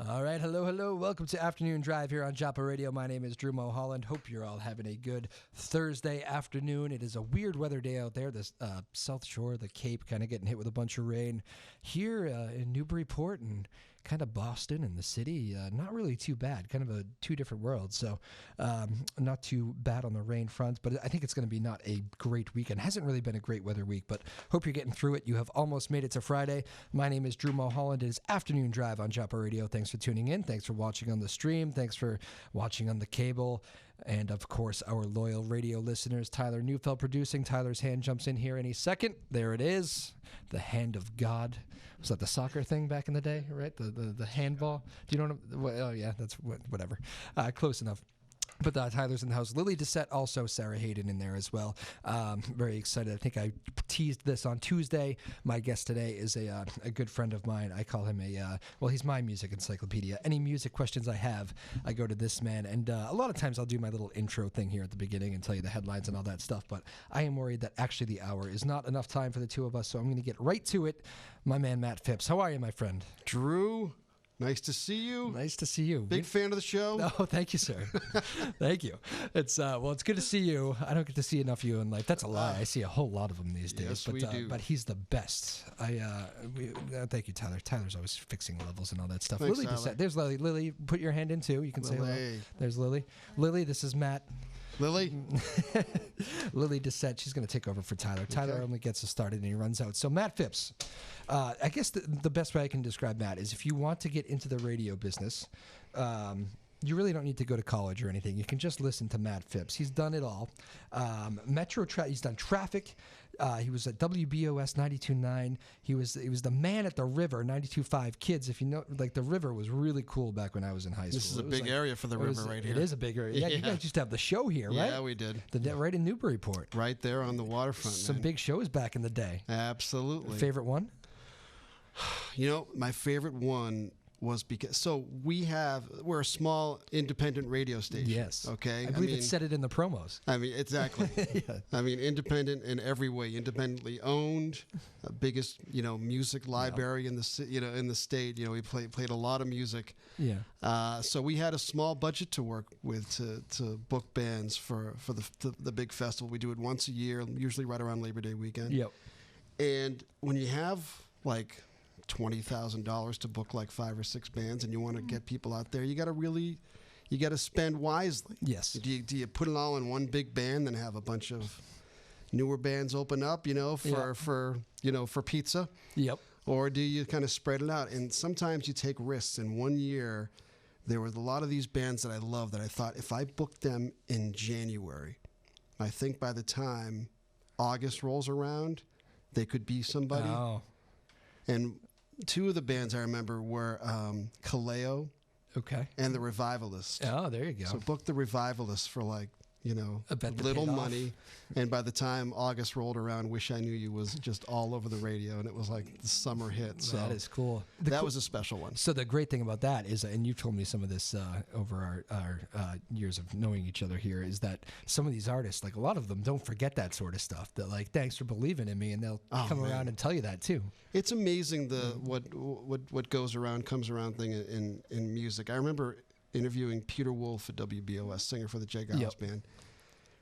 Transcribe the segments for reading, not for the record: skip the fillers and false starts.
All right, hello. Welcome to Afternoon Drive here on Joppa Radio. My name is Drew Moholland. Hope you're all having a good Thursday afternoon. It is a weird weather day out there. The South Shore, the Cape, kind of getting hit with a bunch of rain. Here in Newburyport and kind of Boston and the city, not really too bad. Kind of two different worlds. So not too bad on the rain front, but I think it's going to be not a great weekend. Hasn't really been a great weather week, but hope you're getting through it. You have almost made it to Friday. My name is Drew Moholland. It is Afternoon Drive on Joppa Radio. Thanks for tuning in. Thanks for watching on the stream. Thanks for watching on the cable. And, of course, our loyal radio listeners, Tyler Neufeld producing. Tyler's hand jumps in here any second. There it is. The hand of God. Was that the soccer thing back in the day, right? The handball? Do you know what? Oh, yeah, that's whatever. Close enough. But Tyler's in the house. Lily Doucette, also Sarah Hayden in there as well. Very excited. I think I teased this on Tuesday. My guest today is a good friend of mine. I call him he's my music encyclopedia. Any music questions I have, I go to this man. And a lot of times I'll do my little intro thing here at the beginning and tell you the headlines and all that stuff. But I am worried that actually the hour is not enough time for the two of us. So I'm going to get right to it. My man, Matt Phipps. How are you, my friend? Drew. Nice to see you. Nice to see you. Big fan of the show. Oh, thank you, sir. Thank you. It's it's good to see you. I don't get to see enough of you in life. That's a lie. I see a whole lot of them these days. Yes, but, we do. But he's the best. Thank you, Tyler. Tyler's always fixing levels and all that stuff. Thanks, Lily Tyler. There's Lily. Lily, put your hand in too. You can say hello. There's Lily. Lily, this is Matt. Lily? Lily Doucette, she's going to take over for Tyler. Tyler only gets us started and he runs out. So Matt Phipps, I guess the best way I can describe Matt is if you want to get into the radio business, you really don't need to go to college or anything. You can just listen to Matt Phipps. He's done it all. He's done traffic. He was at WBOS 92.9. He was the man at the river 92.5. Kids, if you know, like the river was really cool back when I was in high school. This is a big area for the river right here. It is a big area. Yeah, you guys used to have the show here, right? Yeah, we did. Right in Newburyport. Right there on the waterfront, Some big shows back in the day. Absolutely. Favorite one? You know, my favorite one was because we're a small independent radio station. Yes. Okay. I believe it said it in the promos. I mean, exactly. Yeah. I mean, independent in every way, independently owned, biggest music library in the in the state. We played a lot of music. Yeah. So we had a small budget to work with to book bands for the big festival. We do it once a year, usually right around Labor Day weekend. Yep. And when you have like $20,000 to book like 5 or 6 bands and you want to get people out there, you got to spend wisely. Yes. Do you put it all in one big band and have a bunch of newer bands open up, for pizza? Yep. Or do you kind of spread it out? And sometimes you take risks. In one year, there were a lot of these bands that I love that I thought if I booked them in January, I think by the time August rolls around, they could be somebody. Oh. And 2 of the bands I remember were Kaleo and the Revivalists. Oh, there you go. So booked the Revivalists for I bet they little paid money. And by the time August rolled around, Wish I Knew You was just all over the radio, and it was like the summer hit. So that is cool. That was a special one. So the great thing about that is, and you've told me some of this over our years of knowing each other here, is that some of these artists, like a lot of them, don't forget that sort of stuff. That like, thanks for believing in me, and they'll come around and tell you that too. It's amazing what goes around comes around thing in music. I remember interviewing Peter Wolf at WBOS, singer for the Jay Giles Band.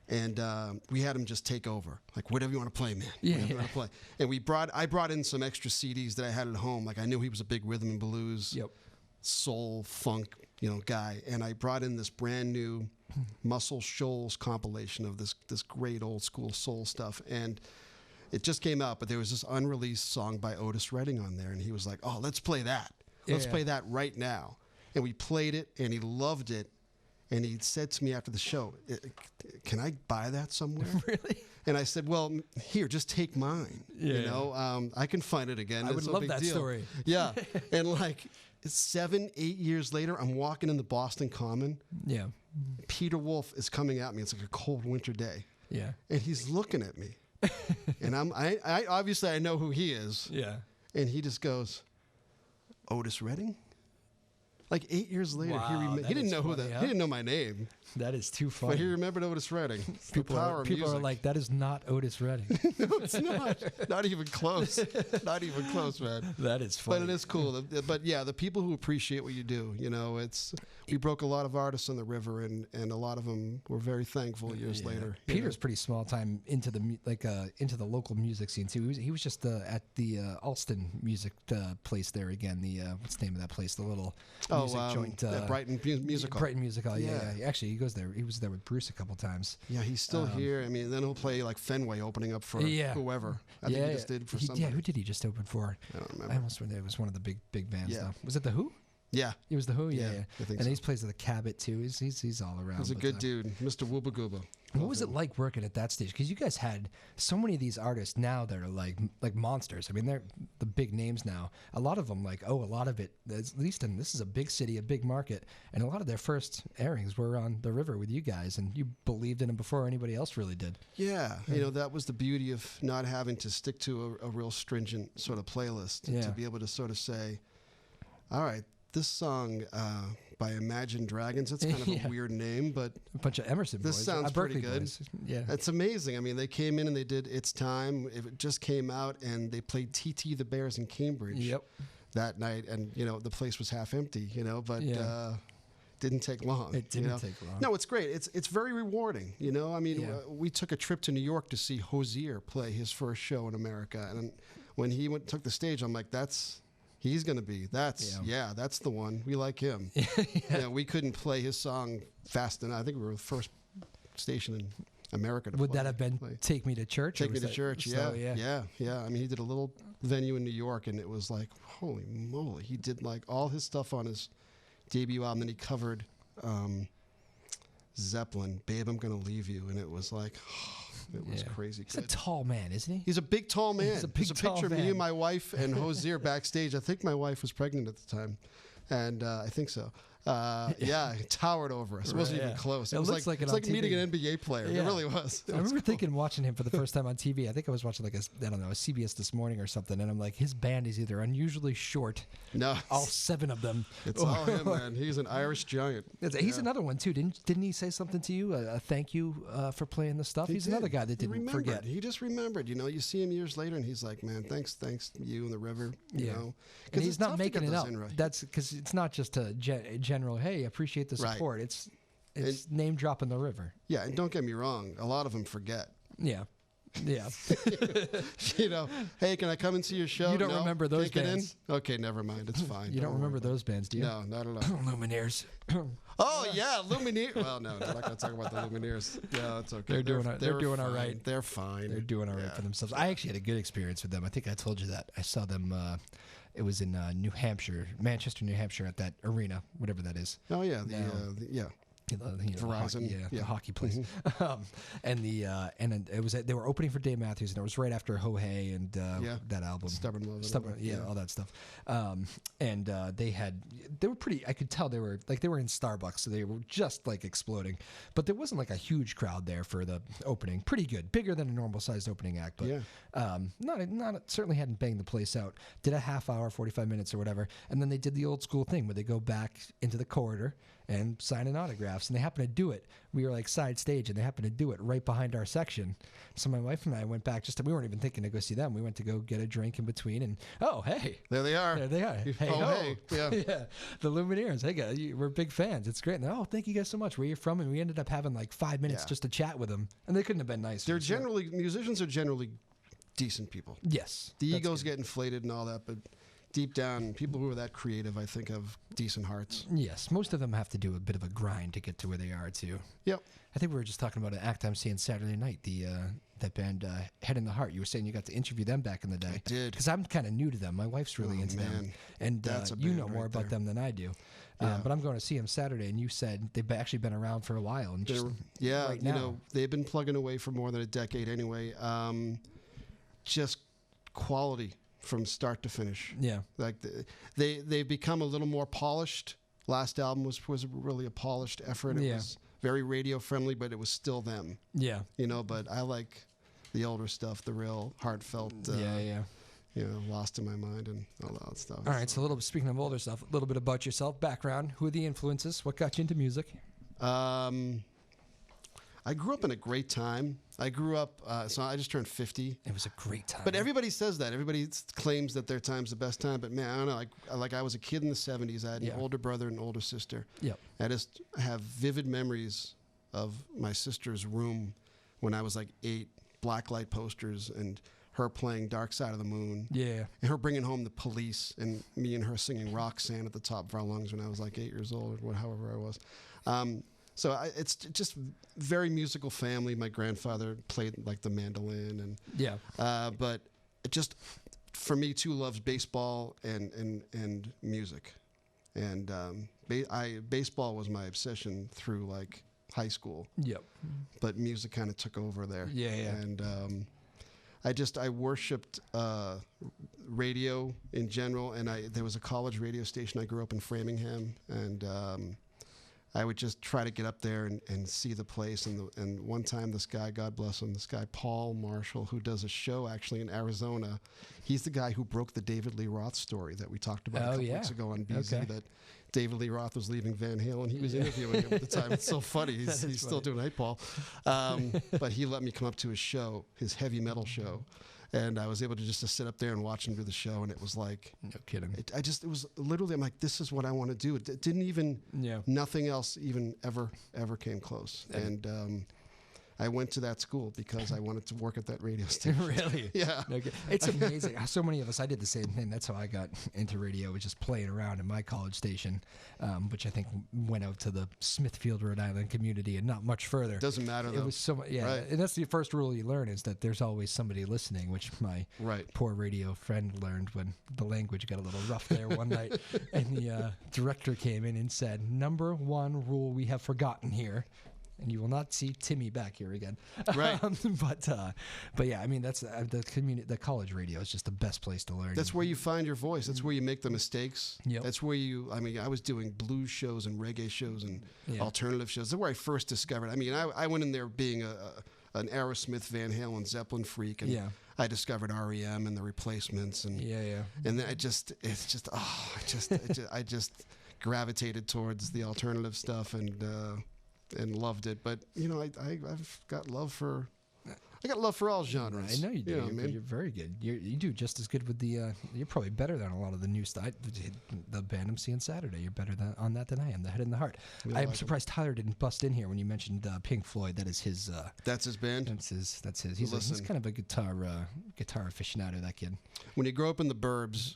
And we had him just take over. Like, whatever you want to play, man. Whatever you want to play. And I brought in some extra CDs that I had at home. Like, I knew he was a big rhythm and blues, soul, funk, guy. And I brought in this brand new Muscle Shoals compilation of this great old school soul stuff. And it just came out, but there was this unreleased song by Otis Redding on there. And he was like, oh, let's play that. Let's play that right now. And we played it, and he loved it. And he said to me after the show, can I buy that somewhere? Really? And I said, well, here, just take mine. I can find it again. I would love that story. Yeah. And like 7, 8 years later, I'm walking in the Boston Common. Yeah. Peter Wolf is coming at me. It's like a cold winter day. Yeah. And he's looking at me. And I obviously I know who he is. Yeah. And he just goes, Otis Redding? Like 8 years later, Wow, he didn't know funny, huh? he didn't know my name, That is too funny. but he remembered Otis Redding. It's the power of people are music. like, that is not Otis Redding. No, it's not even close. Not even close, man. That is funny. But it is cool. But yeah, the people who appreciate what you do, we broke a lot of artists on the river, and a lot of them were very thankful years later. Peter's pretty small time into the local music scene too. He was just at the Alston music place there again. The what's the name of that place? The little music joint. Brighton Music Hall. Brighton Music Hall. Yeah. Actually, he goes there. He was there with Bruce a couple times. Yeah, he's still here. I mean, then he'll play like Fenway opening up for whoever. I think he just did for somebody. Yeah, who did he just open for? I don't remember. I almost remember it was one of the big bands. Yeah. Though. Was it the Who? Yeah. It was the Who. Yeah. I think and so. he plays at the Cabot too. He's all around. He's a good dude, Mr. Wooba Gooba. What was it like working at that stage? Because you guys had so many of these artists now that are like monsters. I mean, they're the big names now. A lot of them, a lot of it, at least this is a big city, a big market, and a lot of their first airings were on the river with you guys, and you believed in them before anybody else really did. Yeah, that was the beauty of not having to stick to a real stringent sort of playlist to be able to sort of say, all right, this song by Imagine Dragons, it's kind of a weird name, but a bunch of Emerson this boys. sounds pretty good. Boys. Yeah. It's amazing. I mean, they came in and they did It's Time. It just came out, and they played TT the Bears in Cambridge that night, and, the place was half empty, but didn't take long. It didn't take long. No, it's great. It's very rewarding, I mean, we took a trip to New York to see Hozier play his first show in America, and when he took the stage, I'm like, he's going to be. That's the one. We like him. We couldn't play his song fast enough. I think we were the first station in America to Would that have been Take Me to Church? Take Me to Church, yeah. I mean, he did a little venue in New York, and it was like, holy moly. He did like all his stuff on his debut album, and he covered Zeppelin, Babe, I'm Gonna Leave You, and it was like... It was crazy. He's a tall man, isn't he? He's a big, tall man. He's a There's a picture of man. me and my wife and Hozier backstage. I think my wife was pregnant at the time, and I think so. He towered over us. It wasn't even close. It was like meeting an NBA player. It really was. I remember thinking watching him for the first time on TV. I think I was watching a CBS This Morning or something, and I'm like, his band is either unusually short, all 7 of them. It's all him, man. He's an Irish giant. He's another one too. Didn't he say something to you? A thank you for playing the stuff. He's another guy that didn't forget. He just remembered. You see him years later, and he's like, man, thanks you and the river. Because he's not making it up. Right. That's because it's not just a general, hey, appreciate the support. Right. It's name dropping the river. Yeah, and don't get me wrong, a lot of them forget. Yeah. Hey, can I come and see your show? You don't remember those bands? Okay, never mind. It's fine. You don't remember those bands, do you? No, not at all. Lumineers. Oh yeah, Lumineers. Well, no, we're not going to talk about the Lumineers. Yeah, it's okay. They're doing all right. They're fine. They're doing all right for themselves. I actually had a good experience with them. I think I told you that. I saw them. It was in New Hampshire, Manchester, New Hampshire, at that arena, whatever that is. Oh yeah, Verizon, the hockey place, and it was they were opening for Dave Matthews, and it was right after Ho Hey and that album, Stubborn Love, all that stuff, and they were pretty. I could tell they were in Starbucks, so they were just like exploding, but there wasn't like a huge crowd there for the opening. Pretty good, bigger than a normal sized opening act, but not certainly hadn't banged the place out. Did a half hour, 45 minutes or whatever, and then they did the old school thing where they go back into the corridor and signing autographs, and they happened to do it. We were like side stage, and they happened to do it right behind our section. So my wife and I went back we weren't even thinking to go see them. We went to go get a drink in between, and hey, there they are. Hey, hey, yeah, the Lumineers. Hey guys, we're big fans. It's great. And thank you guys so much. Where you're from? And we ended up having like 5 minutes just to chat with them, and they couldn't have been nicer. Musicians are generally decent people. Yes, the egos get inflated and all that, but deep down, people who are that creative, I think, have decent hearts. Yes, most of them have to do a bit of a grind to get to where they are, too. Yep. I think we were just talking about an act I'm seeing Saturday night, that band Head in the Heart. You were saying you got to interview them back in the day. I did. Because I'm kind of new to them. My wife's really into them. And you know more about them than I do. But I'm going to see them Saturday, and you said they've actually been around for a while. And right now, they've been plugging away for more than a decade anyway. Just quality from start to finish. Yeah. Like they've become a little more polished. Last album was really a polished effort. It was very radio friendly, but it was still them. Yeah. But I like the older stuff, the real heartfelt Lost in My Mind and all that stuff. All right, so speaking of older stuff, a little bit about yourself, background, who are the influences, what got you into music? I grew up in a great time. I grew up, so I just turned 50. It was a great time. But everybody says that. Everybody claims that their time's the best time. But man, I don't know. I was a kid in the 70s. I had an older brother and an older sister. Yep. I just have vivid memories of my sister's room when I was like 8, blacklight posters and her playing Dark Side of the Moon. Yeah. And her bringing home The Police and me and her singing Roxanne at the top of our lungs when I was like 8 years old or however I was. So it's just very musical family. My grandfather played like the mandolin and but it just for me too loves baseball and music, and baseball was my obsession through like high school. Yep. But music kind of took over there. Yeah. And I worshipped radio in general, and there was a college radio station. I grew up in Framingham, and I would just try to get up there and see the place. And one time this guy, God bless him, this guy Paul Marshall, who does a show actually in Arizona, he's the guy who broke the David Lee Roth story that we talked about a couple weeks ago on BZ, that David Lee Roth was leaving Van Halen. He was interviewing him at the time. It's so funny. He's still doing Hey Paul. But he let me come up to his show, his heavy metal show. And I was able to just sit up there and watch him do the show, and it was like, no kidding. It was literally, I'm like, this is what I want to do. It didn't even, nothing else even ever came close. And I went to that school because I wanted to work at that radio station. Really? Yeah. Okay. It's amazing. So many of us, I did the same thing. That's how I got into radio, was just playing around in my college station, which I think went out to the Smithfield, Rhode Island community and not much further. Doesn't matter, though. It was so much, Right. And that's the first rule you learn, is that there's always somebody listening, which my poor radio friend learned when the language got a little rough there one night. And the director came in and said, "Number one rule we have forgotten here, and you will not see Timmy back here again." Right. But yeah, I mean, that's the college radio is just the best place to learn. That's where you find your voice. That's where you make the mistakes. Yep. That's where I was doing blues shows and reggae shows and alternative shows. That's where I first discovered. I mean, I went in there being an Aerosmith, Van Halen, Zeppelin freak, and I discovered REM and the Replacements, and and then I just gravitated towards the alternative stuff and loved it. But I've got love for all genres. I know you do. You're very good. You do just as good with the. You're probably better than a lot of the new stuff. The band I'm seeing Saturday, you're better on that than I am. The Head and the Heart. I'm surprised Tyler didn't bust in here when you mentioned Pink Floyd. That is his. That's his band. That's his. He's kind of a guitar aficionado. That kid. When you grow up in the burbs,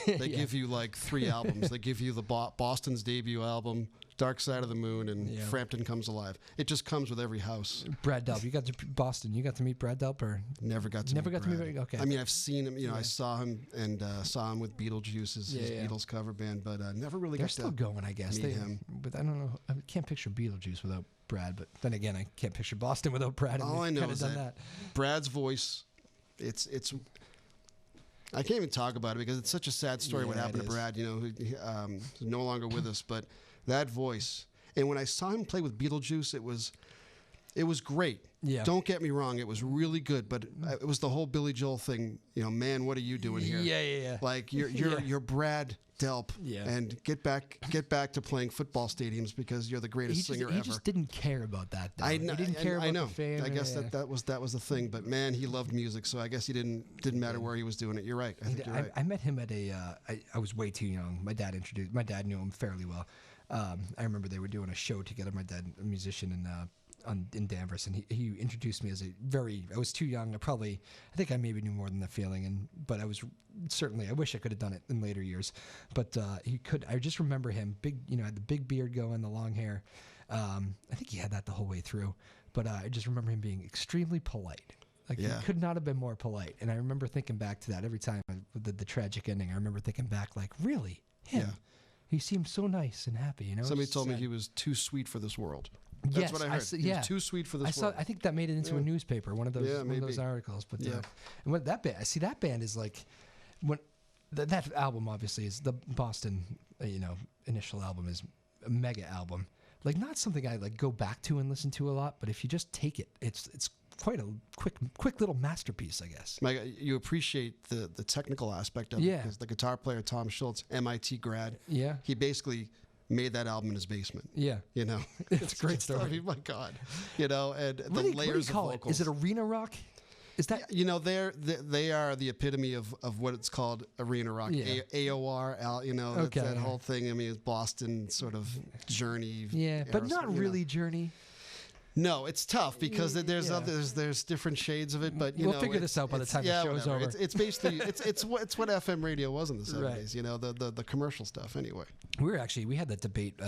they give you like 3 albums. They give you the Boston's debut album, Dark Side of the Moon, and Frampton Comes Alive. It just comes with every house. Brad Delp. You got to Boston. You got to meet Brad Delp, or never got to meet Brad. Okay. I mean, I've seen him. I saw him and saw him with Beetlejuice, his Beatles cover band, but never really got to still going, I guess. Meet him. But I don't know. I can't picture Beetlejuice without Brad. But then again, I can't picture Boston without Brad. All I know is that Brad's voice. It's. I can't even talk about it because it's such a sad story what happened to Brad. Who's no longer with us, but that voice. And when I saw him play with Beetlejuice, it was great. Yeah. Don't get me wrong, it was really good, but it was the whole Billy Joel thing. Man, what are you doing here? Yeah. Like you're Brad Delp, and get back to playing football stadiums because you're the greatest singer ever. He just didn't care about that. Though. He didn't care about the fame. I guess that was the thing. But man, he loved music, so I guess he didn't matter where he was doing it. You're right. I think you're right. I met him at I was way too young. My dad knew him fairly well. I remember they were doing a show together. My dad, a musician in Danvers, and he introduced me as I was too young. I think I maybe knew more than the feeling, but I wish I could have done it in later years. But I just remember him big, had the big beard going, the long hair. I think he had that the whole way through. But I just remember him being extremely polite. He could not have been more polite. And I remember thinking back to that every time with the tragic ending. I remember thinking back, like, really, him. Yeah. He seemed so nice and happy, Somebody told me he was too sweet for this world. That's what I heard. He was too sweet for this world. I think that made it into a newspaper, one of those articles. But and what that band, that band is like, when that album obviously is the Boston, initial album is a mega album. like not something I like go back to and listen to a lot, but if you just take it, it's quite a quick little masterpiece, I guess. Like, you appreciate the technical aspect of it, because the guitar player Tom Schultz, MIT grad, he basically made that album in his basement. Yeah, you know, it's a great story. I mean, my God, you know, and the layers what do you call of vocals. Is it arena rock? Is that, you know, they are the epitome of what it's called, arena rock. AOR, you know, that whole thing. I mean, it's Boston sort of Journey. Yeah, but not really Journey. No, it's tough because there's different shades of it, but we'll figure this out by the time the show's over. It's basically it's what FM radio was in the 70s, right. You know, the commercial stuff anyway. We had that debate.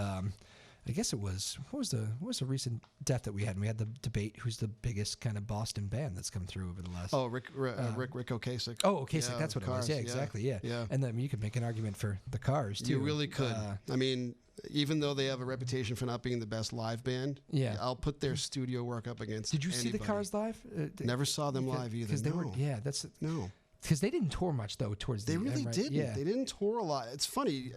I guess it was what was the recent death that we had? And we had the debate who's the biggest kind of Boston band that's come through over the last. Oh, Rick Ocasek. Oh, Ocasek, that's what it was. Yeah, exactly. Yeah. And then you could make an argument for the Cars too. You really could. I mean, even though they have a reputation for not being the best live band, I'll put their studio work up against. Did you anybody. see the Cars live? Never saw them live either. Because they were. Yeah, that's no. Because they didn't tour much though. Towards they the really end, right? didn't. Yeah. They didn't tour a lot. It's funny.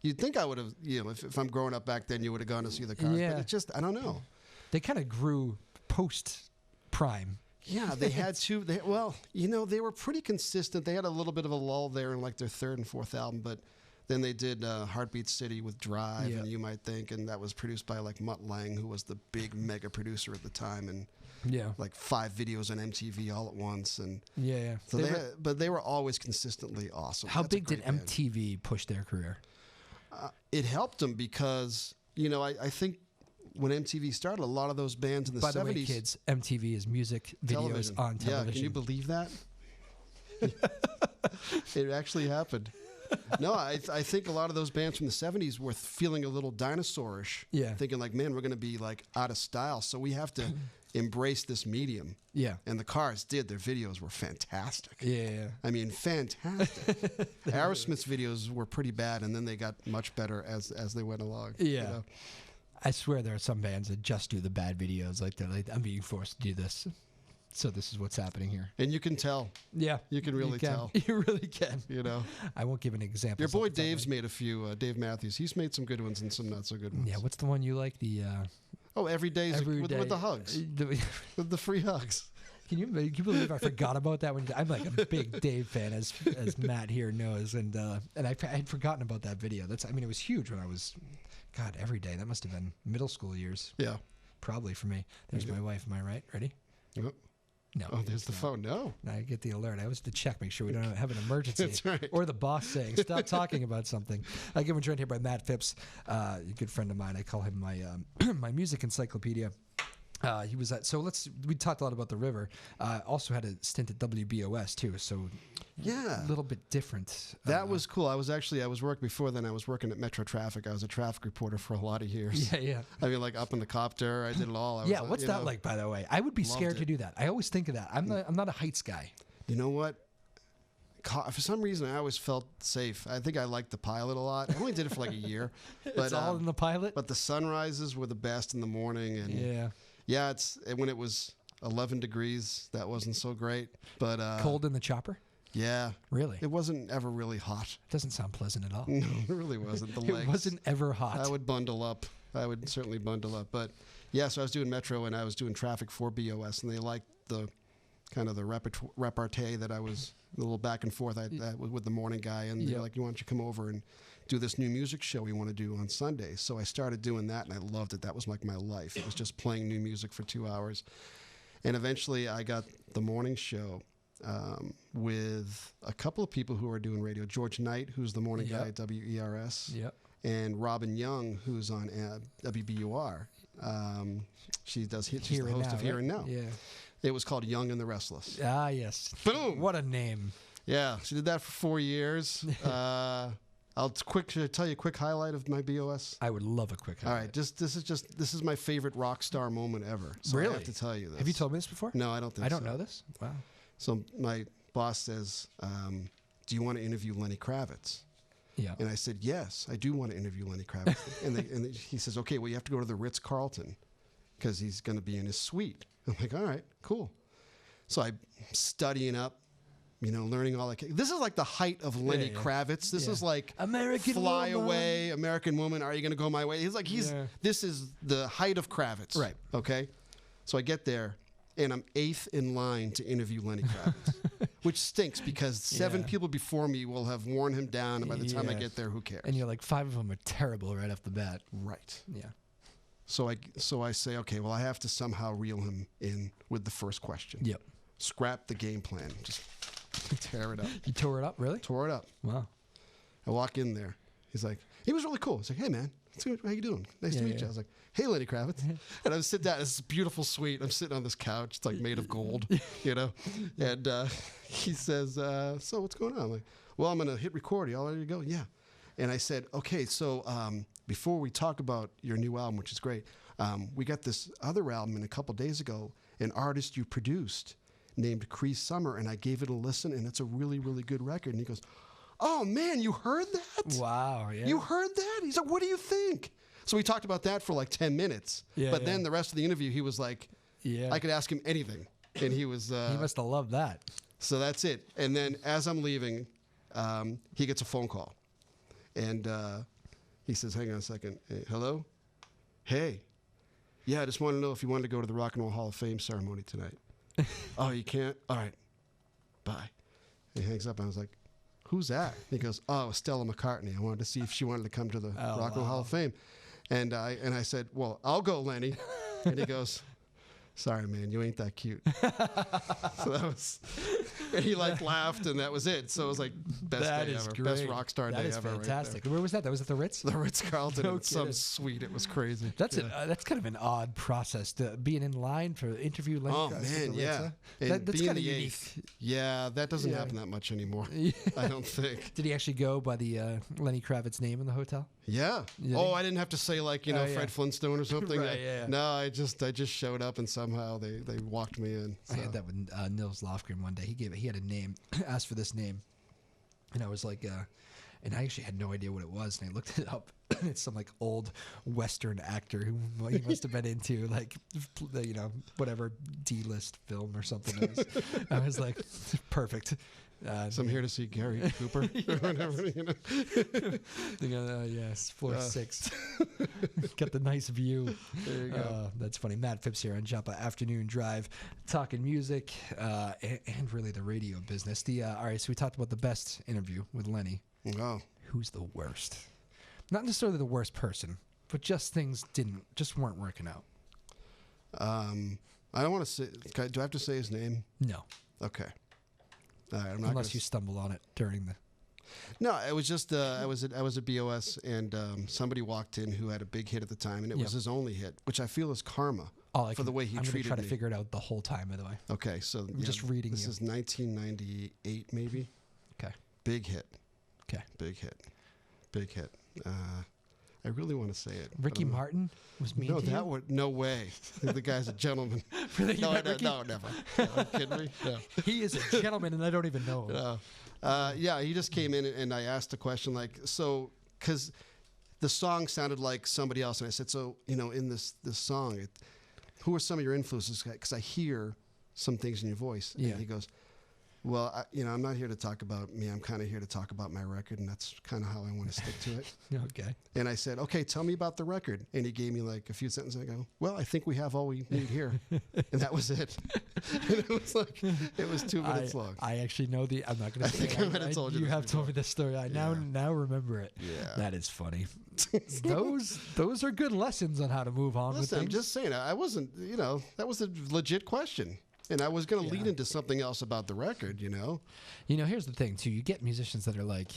You'd think I would have, you know, if I'm growing up back then, you would have gone to see the Cars. Yeah. But it's just, I don't know. They kind of grew post prime. Yeah, they had to. Well, you know, they were pretty consistent. They had a little bit of a lull there in like their third and fourth album, but then they did Heartbeat City with Drive, and You Might Think, and that was produced by like Mutt Lange, who was the big mega producer at the time, and like 5 videos on MTV all at once, and so but they were always consistently awesome. How big did MTV push their career? It helped them because, you know, I think when MTV started, a lot of those bands in the 70s. By the way, kids, MTV is music videos on television. Yeah, can you believe that? It actually happened. No, I think a lot of those bands from the 70s were feeling a little dinosaurish. Yeah. Thinking like, man, we're going to be like out of style, so we have to embrace this medium. Yeah. And the Cars did. Their videos were fantastic. Yeah. I mean, fantastic. Aerosmith's videos were pretty bad, and then they got much better as they went along. Yeah. You know? I swear there are some bands that just do the bad videos. Like, they're like, I'm being forced to do this. So this is what's happening here. And you can tell. Yeah. You can really tell. You really can. You know. I won't give an example. Your boy Dave's made a few. Dave Matthews. He's made some good ones and some not so good ones. Yeah. What's the one you like? The Every Day with the hugs. With the free hugs. Can you believe I forgot about that one? I'm like a big Dave fan, as Matt here knows, and I had forgotten about that video. It was huge when I was, God, Every Day. That must have been middle school years. Yeah, probably for me. There's my wife. Am I right? Ready? Yep. No. Oh, there's the phone. No. I get the alert. I always have to check, make sure we don't have an emergency. That's right. Or the boss saying, stop talking about something. I get joined here by Matt Phipps, a good friend of mine. I call him my my music encyclopedia. He was at, we talked a lot about the river. Also had a stint at WBOS too, so a little bit different. That was cool. I was working before then. I was working at Metro Traffic. I was a traffic reporter for a lot of years. Yeah. I mean, like up in the copter. I did it all. What's that like, by the way? I would be scared to do that. I always think of that. I'm not a heights guy. You know what? For some reason, I always felt safe. I think I liked the pilot a lot. I only did it for like a year. But, it's all in the pilot? But the sunrises were the best in the morning. And yeah, when it was 11 degrees, that wasn't so great. But cold in the chopper? Yeah. Really? It wasn't ever really hot. It doesn't sound pleasant at all. No, it really wasn't. The legs. It wasn't ever hot. I would bundle up. I would certainly bundle up. But yeah, so I was doing Metro and I was doing traffic for BOS, and they liked the kind of the repartee that I was a little back and forth with the morning guy, and they're like, "Why don't you come over and do this new music show we want to do on Sundays?" So I started doing that, and I loved it. That was like my life. It was just playing new music for 2 hours. And eventually I got the morning show with a couple of people who are doing radio. George Knight, who's the morning guy at WERS, and Robin Young, who's on WBUR. She's the host of Here and Now. Yeah. It was called Young and the Restless. Ah, yes. Boom! What a name. Yeah, she did that for 4 years. Should I tell you a quick highlight of my BOS? I would love a quick highlight. All right, this is my favorite rock star moment ever. So really? I have to tell you this. Have you told me this before? No, I don't think so. I don't know this? Wow. So my boss says, do you want to interview Lenny Kravitz? Yeah. And I said, yes, I do want to interview Lenny Kravitz. and he says, okay, well, you have to go to the Ritz-Carlton because he's going to be in his suite. I'm like, all right, cool. So I'm studying up, learning all that. This is like the height of Lenny Kravitz. This is like American Fly Woman. Away, American Woman. Are you going to go my way? This is the height of Kravitz. Right. Okay. So I get there, and I'm 8th in line to interview Lenny Kravitz, which stinks because 7 people before me will have worn him down, and by the time I get there, who cares? And you're like, 5 of them are terrible right off the bat. Right. Yeah. So I say, okay, well, I have to somehow reel him in with the first question. Yep. Scrap the game plan. Just tear it up. You tore it up, really? Tore it up. Wow. I walk in there. He was really cool. He's like, hey, man, how you doing? Nice to meet you. I was like, hey, Lenny Kravitz. And I sit down. It's this beautiful suite. I'm sitting on this couch. It's like made of gold, And he says, so what's going on? I'm like, well, I'm going to hit record. You all ready to go? Yeah. And I said, okay, so before we talk about your new album, which is great, we got this other album in a couple days ago, an artist you produced named Cree Summer, and I gave it a listen, and it's a really, really good record. And he goes, oh, man, you heard that? Wow, yeah. You heard that? He's like, what do you think? So we talked about that for like 10 minutes. But then the rest of the interview, he was like, I could ask him anything. And he was... he must have loved that. So that's it. And then as I'm leaving, he gets a phone call. And he says, hang on a second. Hey, hello? Hey. Yeah, I just want to know if you wanted to go to the Rock and Roll Hall of Fame ceremony tonight. Oh, you can't? All right. Bye. And he hangs up. And I was like, who's that? And he goes, oh, Stella McCartney. I wanted to see if she wanted to come to the Rock and Roll Hall of Fame. And I said, well, I'll go, Lenny. And he goes, sorry, man, you ain't that cute. So that was, and he laughed, and that was it. So it was like best day ever, great. Best rock star that day is ever. Fantastic. Right Where was that? That was at the Ritz. the Ritz Carlton. No in some kidding. suite. It was crazy. That's kind of an odd process to being in line for interview. Lenny Oh Kravitz at man, the Ritz, yeah. huh? And That's being kind of the unique. 8th, yeah, that doesn't happen that much anymore. I don't think. Did he actually go by the Lenny Kravitz name in the hotel? Yeah. Oh, I didn't have to say like Fred Flintstone or something. Right, yeah. No, I just showed up and somehow they walked me in. So. I had that with Nils Lofgren one day. He had a name, asked for this name, and I was like, and I actually had no idea what it was, and I looked it up. It's some like old Western actor who he must have been into, like whatever D-list film or something. I was like, perfect. So I'm here to see Gary Cooper or whatever. Yes, floor 6. Got the nice view. There you go. That's funny. Matt Phipps here on Joppa Afternoon Drive, talking music and really the radio business. All right, so we talked about the best interview with Lenny. Oh. Who's the worst? Not necessarily the worst person, but just things weren't working out. I don't want to say. Do I have to say his name? No. Okay. All right, I'm not Unless you stumble on it during the... No, it was just I was at BOS, and somebody walked in who had a big hit at the time, and it was his only hit, which I feel is karma for the way he treated me. I'm going to try to figure it out the whole time, by the way. Okay, so I'm just reading This is 1998, maybe. Okay. Big hit. Okay. Big hit. Big hit. I really want to say it. Ricky Martin was mean to you? No way. The guy's a gentleman. Really? No, never. No, are you kidding me? No. He is a gentleman, and I don't even know him. No. Yeah, he just came in, and I asked a question because the song sounded like somebody else, and I said, so, in this song, who are some of your influences? Because I hear some things in your voice. Yeah. And he goes, well, I'm not here to talk about me. I'm kind of here to talk about my record, and that's kind of how I want to stick to it. Okay. And I said, okay, tell me about the record. And he gave me like a few sentences. I go, well, I think we have all we need here. And that was it. And it was 2 minutes long. I actually know I'm not going to say I think I might have told you You this have before. told me this story. I now remember it. Yeah. That is funny. Those are good lessons on how to move on with Listen, things. I'm just saying, I wasn't, that was a legit question. And I was going to lead into something else about the record, Here's the thing, too. You get musicians that are like,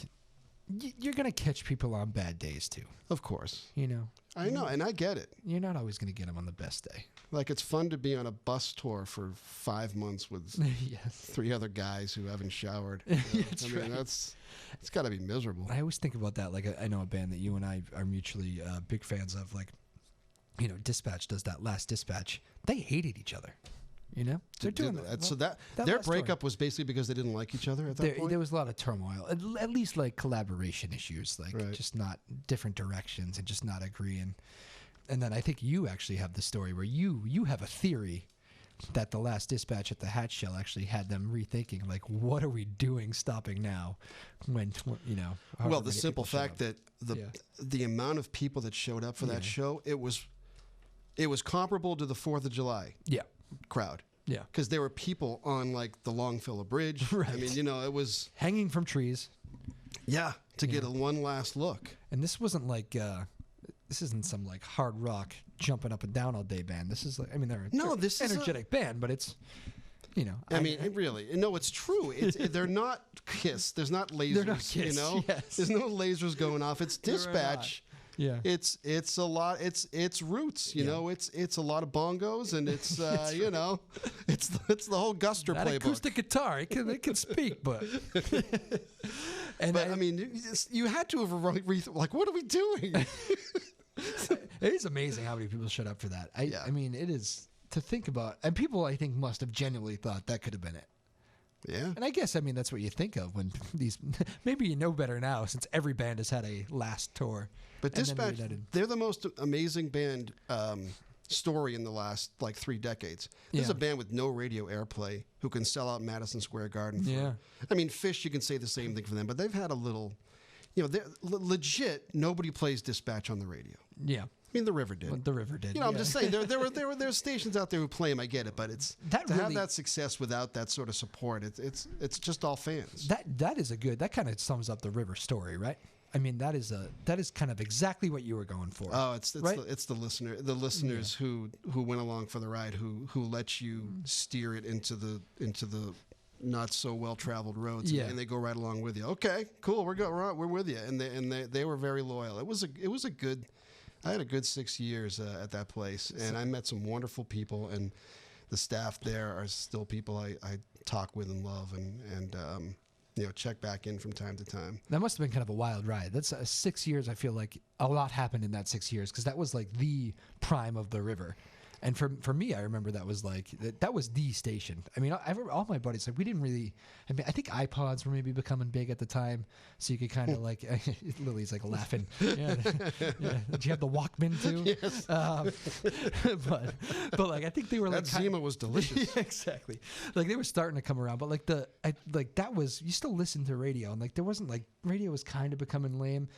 you're going to catch people on bad days, too. Of course. I know, and I get it. You're not always going to get them on the best day. Like, it's fun to be on a bus tour for 5 months with 3 other guys who haven't showered. That's right. It's got to be miserable. I always think about that. Like, I know a band that you and I are mutually big fans of. Like, Dispatch does that Last Dispatch. They hated each other. They're doing that. So their breakup was basically because they didn't like each other at that point? There was a lot of turmoil, at least like collaboration issues, like just not different directions and just not agreeing. And then I think you actually have the story where you have a theory that the last dispatch at the Hatch Shell actually had them rethinking, like, what are we doing stopping now? When Well, the simple fact that the amount of people that showed up for that show, it was comparable to the 4th of July crowd. Yeah, because there were people on like the Longfellow Bridge. Right. I mean, it was hanging from trees. Yeah, to get one last look. And this wasn't like this isn't some like hard rock jumping up and down all day band. This is like, I mean, they're this energetic band, but it's I mean, really, no, it's true. They're not Kiss. There's not lasers. They're not Kiss, yes. There's no lasers going off. It's Dispatch. Yeah, it's a lot. It's roots. You know, it's a lot of bongos, and it's it's the whole Guster that playbook. Acoustic guitar, it can speak, but. I mean, you had to have like, what are we doing? It is amazing how many people showed up for that. I mean, it is to think about, and people I think must have genuinely thought that could have been it. Yeah. And I guess, I mean, that's what you think of when these, maybe you know better now since every band has had a last tour. But Dispatch, they're the most amazing band story in the last like 3 decades. There's a band with no radio airplay who can sell out Madison Square Garden. I mean, Fish, you can say the same thing for them, but they've had a little, they're legit. Nobody plays Dispatch on the radio. Yeah. I mean, the River did. Well, the River did. I'm just saying there's stations out there who play them. I get it, but it's have that success without that sort of support. It's just all fans. That kind of sums up the River story, right? I mean, that is kind of exactly what you were going for. Oh, it's the listeners who went along for the ride, who let you steer it into the not so well traveled roads, and they go right along with you. Okay, cool, we're with you, and they were very loyal. It was a good. I had a good 6 years at that place, and I met some wonderful people, and the staff there are still people I talk with and love, and check back in from time to time. That must have been kind of a wild ride. That's 6 years. I feel like a lot happened in that 6 years because that was like the prime of the River. And for me, I remember that was like that was the station. I mean, all my buddies, like, we didn't really. I mean, I think iPods were maybe becoming big at the time, so you could kind of like. Lily's like laughing. Yeah. Did you have the Walkman too? Yes. But like I think they were like that Zima was delicious. Yeah, exactly. Like they were starting to come around, but like that was, you still listened to radio, and like there wasn't, like, radio was kind of becoming lame.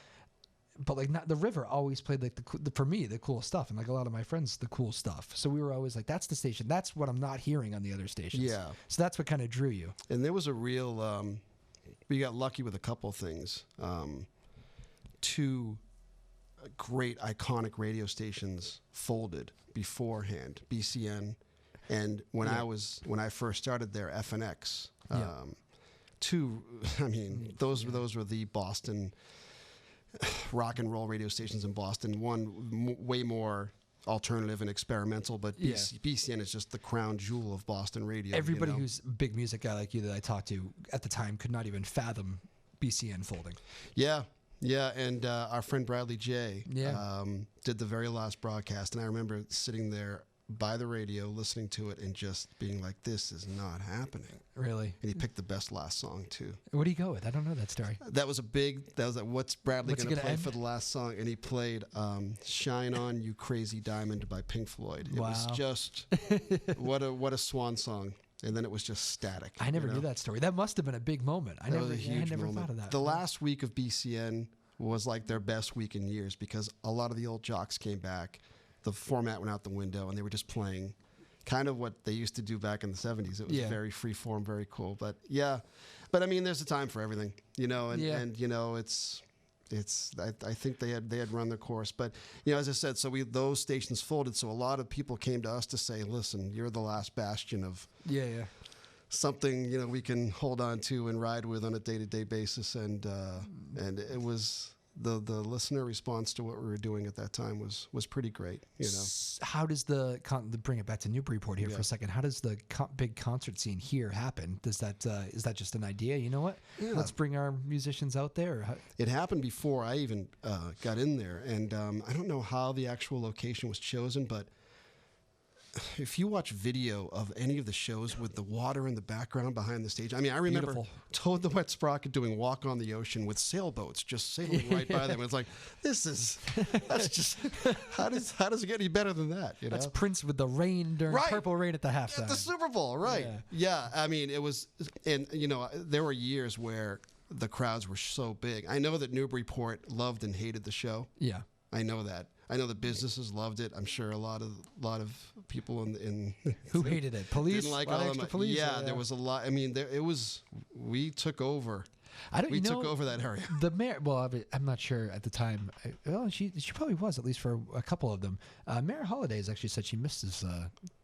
But like, not the River always played like for me the cool stuff, and like a lot of my friends the cool stuff. So we were always like, that's the station. That's what I'm not hearing on the other stations. Yeah. So that's what kind of drew you. And there was a real. We got lucky with a couple of things. 2 great iconic radio stations folded beforehand. BCN, and when I first started there, FNX. 2. I mean, those were the Boston rock and roll radio stations in Boston. One way more alternative and experimental, but BCN is just the crown jewel of Boston radio. Everybody who's a big music guy like you that I talked to at the time could not even fathom BCN folding. Yeah, and our friend Bradley J. Did the very last broadcast, and I remember sitting there by the radio, listening to it, and just being like, "This is not happening." Really? And he picked the best last song too. What do you go with? I don't know that story. That was like, what's Bradley going to play for the last song? And he played "Shine On, You Crazy Diamond" by Pink Floyd. It was just what a swan song. And then it was just static. I never knew that story. That must have been a big moment. I never moment. thought of that. The last week of BCN was like their best week in years because a lot of the old jocks came back. The format went out the window, and they were just playing kind of what they used to do back in the 70s. It was very free form, very cool. But I mean, there's a time for everything, and I think they had run their course. But as I said, so those stations folded, so a lot of people came to us to say, listen, you're the last bastion of something we can hold on to and ride with on a day-to-day basis, and it was. The listener response to what we were doing at that time was pretty great. How does bring it back to Newburyport here for a second? How does the big concert scene here happen? Does that is that just an idea? You know what? Yeah. Let's bring our musicians out there. It happened before I even got in there, and I don't know how the actual location was chosen, but if you watch video of any of the shows with the water in the background behind the stage, I mean, I remember Beautiful. Toad the Wet Sprocket doing Walk on the Ocean with sailboats just sailing right by them. And it's like, that's just, how does it get any better than that? You know? That's Prince with the rain during Right. Purple Rain at the halftime. At the Super Bowl, right? Yeah. I mean, it was, and there were years where the crowds were so big. I know that Newburyport loved and hated the show. Yeah. I know that. I know the businesses loved it. I'm sure a lot of people in Who hated it? Police? didn't like A lot all of them. extra police? Yeah, there was a lot. I mean, we took over. We took over that area. The mayor. Well, I'm not sure at the time. Well, she probably was, at least for a couple of them. Mayor Hollidays actually said she misses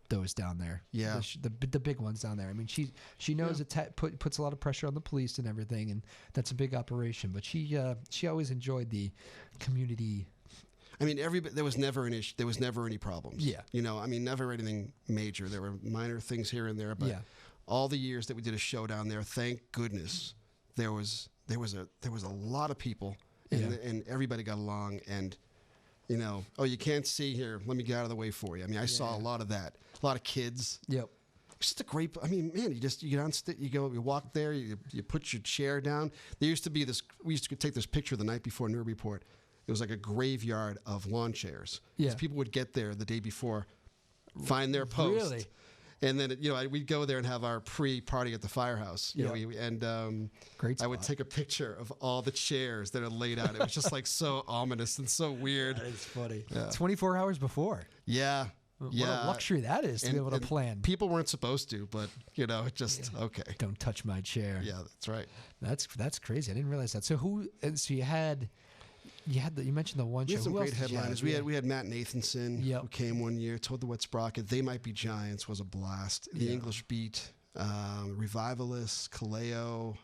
those down there. Yeah, the big ones down there. I mean, she knows it puts a lot of pressure on the police and everything, and that's a big operation. But she always enjoyed the community. I mean, there was never an issue. There was never any problems. Yeah. I mean, never anything major. There were minor things here and there, but all the years that we did a show down there, thank goodness, there was a lot of people, and everybody got along. And you can't see here. Let me get out of the way for you. I mean, I saw a lot of that. A lot of kids. Yep. It's just a great. I mean, man, you get on. You walk there. You put your chair down. There used to be this. We used to take this picture the night before Newburyport. It was like a graveyard of lawn chairs. Yeah. People would get there the day before, find their post. Really? And then, we'd go there and have our pre-party at the firehouse. Great I would spot. take a picture of all the chairs that are laid out. It was just like so ominous and so weird. That is funny. Yeah. 24 hours before. Yeah. What a luxury that is to be able to plan. People weren't supposed to, but, okay. Don't touch my chair. Yeah, that's right. That's crazy. I didn't realize that. So you had... You mentioned the one We show. had some Who great else did you headliners. have? We had Matt Nathanson who came one year. Toad the Wet Sprocket. They Might Be Giants was a blast. The English Beat, Revivalists, Kaleo.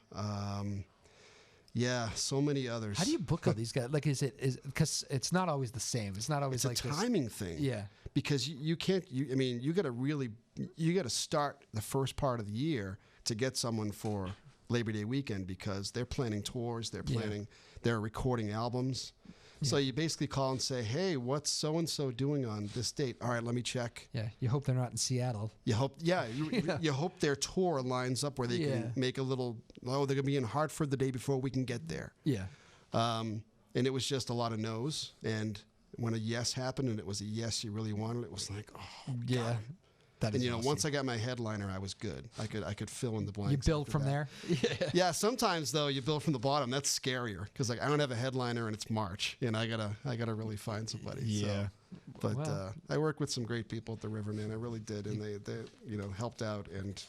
So many others. How do you book all these guys? Like, is because it's not always the same. It's not always It's like a timing thing. Yeah. Because you can't. You got to start the first part of the year to get someone for Labor Day weekend because they're planning tours. They're planning. They're recording albums. So you basically call and say, hey, what's so-and-so doing on this date? All right, let me check. Yeah, you hope they're not in Seattle. You hope, you hope their tour lines up where they can make a little, they're going to be in Hartford the day before we can get there. Yeah. And it was just a lot of no's. And when a yes happened and it was a yes you really wanted, it was like, oh, yeah. God. That is awesome. Once I got my headliner, I was good. I could fill in the blanks. You build from that. there? Yeah, sometimes though you build from the bottom. That's scarier because I don't have a headliner and it's March, and I gotta really find somebody. Yeah. So, but I worked with some great people at the Riverman. I really did, and they helped out, and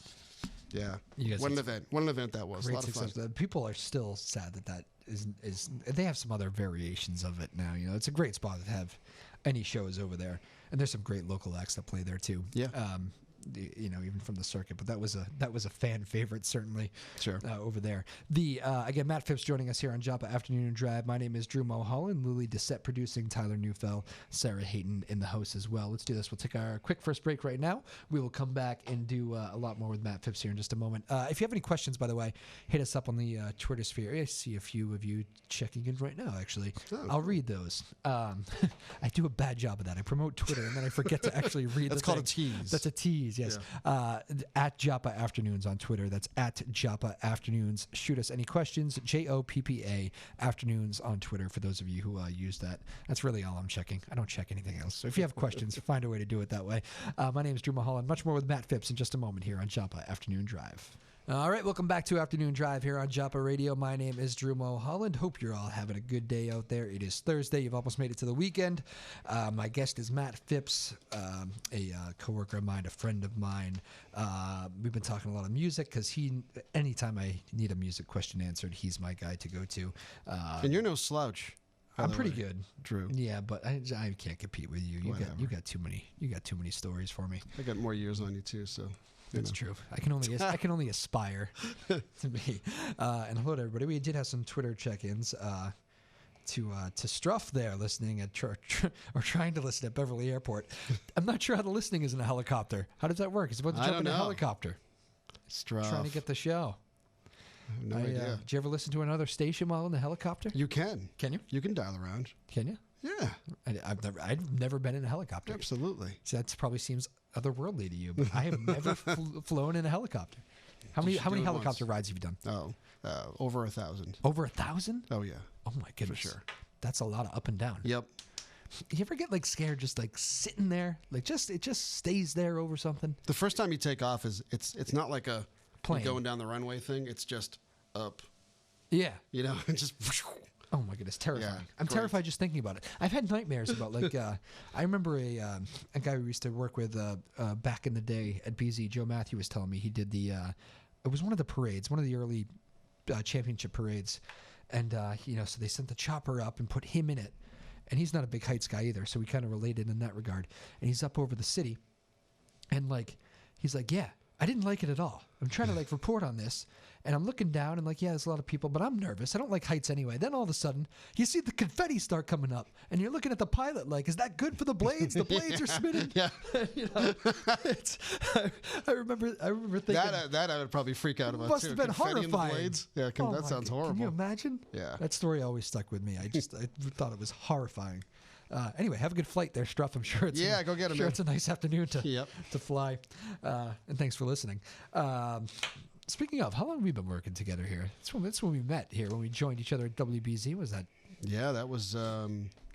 what an event that was. A lot of fun. People are still sad that is. They have some other variations of it now. It's a great spot to have any shows over there. And there's some great local acts that play there too. Yeah. Even from the circuit, but that was a fan favorite certainly. Sure. Over there. Again, Matt Phipps joining us here on Joppa Afternoon Drive. My name is Drew Moholland, Lily Doucette producing, Tyler Neufeld, Sarah Hayton in the house as well. Let's do this. We'll take our quick first break right now. We will come back and do a lot more with Matt Phipps here in just a moment. If you have any questions, by the way, hit us up on the Twitter sphere. I see a few of you checking in right now. Actually, I'll read those. I do a bad job of that. I promote Twitter and then I forget to actually read. That's called a tease. That's a tease. Yes. Yeah. At Joppa Afternoons on Twitter. That's at Joppa Afternoons. Shoot us any questions. JOPPA Afternoons on Twitter for those of you who use that. That's really all I'm checking. I don't check anything else. So if you have questions, find a way to do it that way. My name is Drew Moholland. Much more with Matt Phipps in just a moment here on Joppa Afternoon Drive. All right, welcome back to Afternoon Drive here on Joppa Radio. My name is Drew Moholland. Hope you're all having a good day out there. It is Thursday. You've almost made it to the weekend. My guest is Matt Phipps, a coworker of mine, a friend of mine. We've been talking a lot of music because anytime I need a music question answered, he's my guy to go to. And you're no slouch. I'm pretty good, Drew. Yeah, but I can't compete with you. You got too many stories for me. I got more years on you too, so. That's true. I can only aspire to be. And hello to everybody. We did have some Twitter check-ins to Struff there listening at church or trying to listen at Beverly Airport. I'm not sure how the listening is in a helicopter. How does that work? Is it about to jump in a helicopter? Struff. Trying to get the show. I have no idea. Did you ever listen to another station while in the helicopter? You can. Can you? You can dial around. Can you? Yeah. I've never been in a helicopter. Absolutely. So that probably seems otherworldly to you. But I have never flown in a helicopter. How many helicopter rides have you done? Oh, over 1,000. Over 1,000? Oh yeah. Oh my goodness. For sure. That's a lot of up and down. Yep. You ever get like scared just like sitting there? Like it just stays there over something? The first time you take off it's not like a plane going down the runway thing. It's just up. Yeah. You know, and just oh my goodness, terrifying. Yeah, I'm terrified just thinking about it. I've had nightmares about like I remember a guy we used to work with back in the day at BZ, Joe Matthew was telling me he did the it was one of the parades, one of the early championship parades. And so they sent the chopper up and put him in it. And he's not a big heights guy either, so we kind of related in that regard. And he's up over the city, and like he's like, yeah, I didn't like it at all. I'm trying to like report on this, and I'm looking down and like, yeah, there's a lot of people, but I'm nervous. I don't like heights anyway. Then all of a sudden, you see the confetti start coming up, and you're looking at the pilot like, is that good for the blades? The blades are spinning. Yeah. I remember thinking that I would probably freak out about must too. have been Confetti in the horrifying. blades? Yeah, that sounds horrible. Can you imagine? Yeah. That story always stuck with me. I thought it was horrifying. Anyway, have a good flight there, Struff. I'm sure it's go get him. Sure, it's a nice afternoon to fly. And thanks for listening. Speaking of, how long have we been working together here? That's when we met here, when we joined each other at WBZ. Was that? Yeah, that was a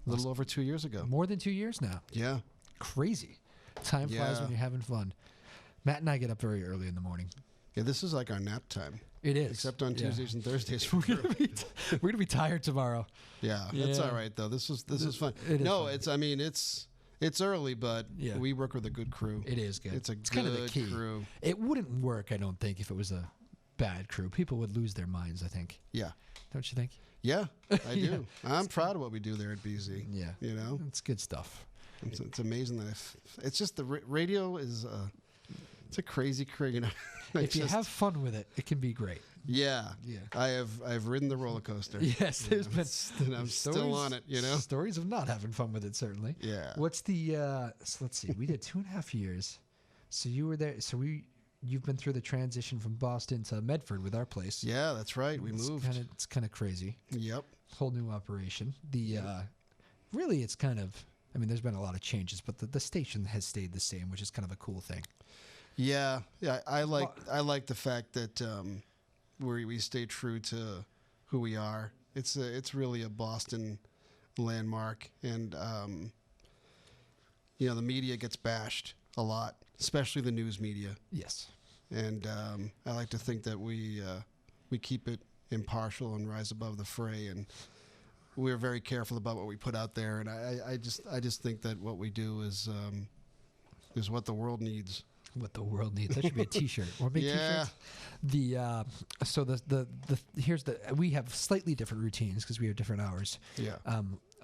little over 2 years ago. More than 2 years now. Yeah. Crazy. Time flies when you're having fun. Matt and I get up very early in the morning. Yeah, this is like our nap time. It is. Except on Tuesdays and Thursdays. We're gonna be tired tomorrow. Yeah, that's all right though. This is fun. It's early, but we work with a good crew. It is good. It's good kind of the key. Crew. It wouldn't work, I don't think, if it was a bad crew. People would lose their minds, I think. Yeah. Don't you think? Yeah, I do. I'm proud of what we do there at BZ. Yeah. You know? It's good stuff. It's amazing that it's just the radio is it's a crazy you know. If you have fun with it, it can be great. Yeah. I've ridden the roller coaster. Yes, there's been. And I'm still on it. You know, stories of not having fun with it. Certainly. Yeah. What's the? So let's see. We did 2.5 years. So you were there. So you've been through the transition from Boston to Medford with our place. Yeah, that's right. We moved. It's kind of crazy. Yep. Whole new operation. Really, it's kind of. I mean, there's been a lot of changes, but the station has stayed the same, which is kind of a cool thing. Yeah. I like the fact that we stay true to who we are. It's really a Boston landmark, and the media gets bashed a lot, especially the news media. Yes. And I like to think that we keep it impartial and rise above the fray, and we're very careful about what we put out there. And I just think that what we do is what the world needs. What the world needs. That should be a T-shirt. Or make T-shirts. We have slightly different routines because we have different hours. Yeah.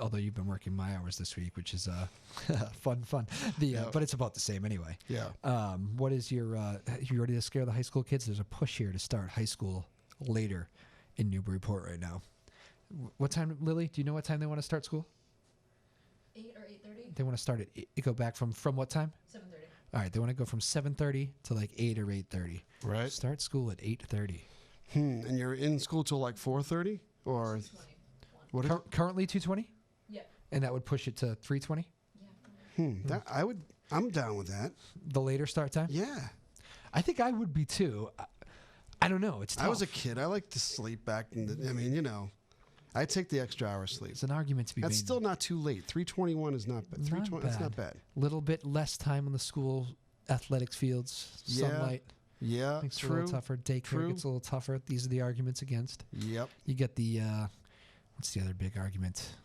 Although you've been working my hours this week, which is fun. But it's about the same anyway. Yeah. What is your? You ready to scare the high school kids? There's a push here to start high school later in Newburyport right now. What time, Lily? Do you know what time they want to start school? 8 or 8:30. They want to start at go back from what time? 7:30. All right, they want to go from 7:30 to like 8 or 8:30. Right. Start school at 8:30. And you're in school till like 4:30 or 6:20. what? Is it? Currently 2:20. Yeah. And that would push it to 3:20. Yeah. I'm down with that. The later start time. Yeah. I think I would be too. I don't know. It's tough. I was a kid. I like to sleep back I take the extra hour sleep. It's an argument to be That's made. still not too late. 3:21 is not bad. 3:20. It's not bad. Little bit less time on the school athletics fields. Sunlight. Yeah. Makes it a little tougher. Daycare gets a little tougher. These are the arguments against. Yep. You get the. What's the other big argument?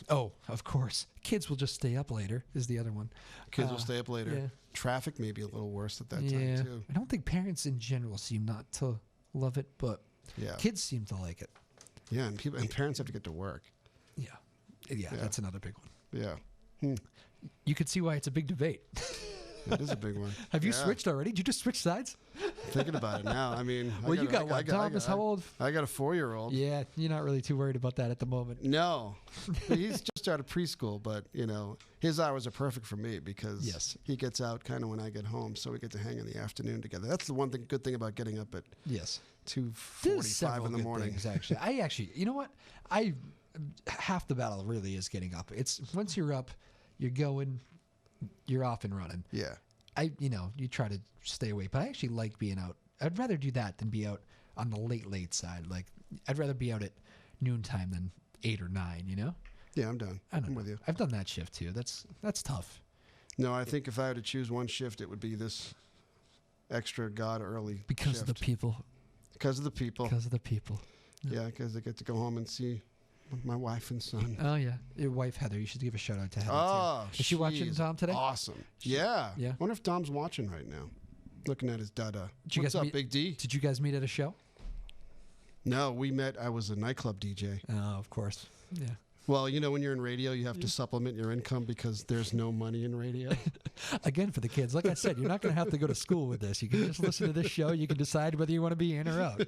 Of course, kids will just stay up later. Is the other one. Kids will stay up later. Yeah. Traffic may be a little worse at that time too. I don't think parents in general seem not to love it, but yeah, kids seem to like it. Yeah, and parents have to get to work. Yeah, that's another big one. Yeah. You could see why it's a big debate. It is a big one. Have you switched already? Did you just switch sides? Thinking about it now. I mean, you got what? Thomas, how old? I got a 4-year-old. Yeah, you're not really too worried about that at the moment. No, he's just out of preschool, but his hours are perfect for me because he gets out kind of when I get home, so we get to hang in the afternoon together. That's the one good thing about getting up at 2:45 in the morning. Things, actually, you know what? Half the battle really is getting up. It's once you're up, you're going, you're off and running. Yeah. you try to stay awake, but I actually like being out. I'd rather do that than be out on the late side. Like, I'd rather be out at noontime than 8 or 9, you know? Yeah, I'm done. I'm with you. I've done that shift too. That's tough. No, I think if I had to choose one shift, it would be this extra god early Because shift. of the people. Because of the people. Because of the people. Yeah, because I get to go home and see my wife and son. Oh, yeah. Your wife, Heather. You should give a shout out to Heather, Oh, too. Is she watching Tom today? Awesome. Yeah. Yeah. Wonder if Tom's watching right now. Looking at his dada. Did you What's guys up, meet- Big D? Did you guys meet at a show? No, we met. I was a nightclub DJ. Oh, of course. Yeah. Well, you know, when you're in radio, you have to supplement your income because there's no money in radio. Again, for the kids, like I said, you're not going to have to go to school with this. You can just listen to this show. You can decide whether you want to be in or out.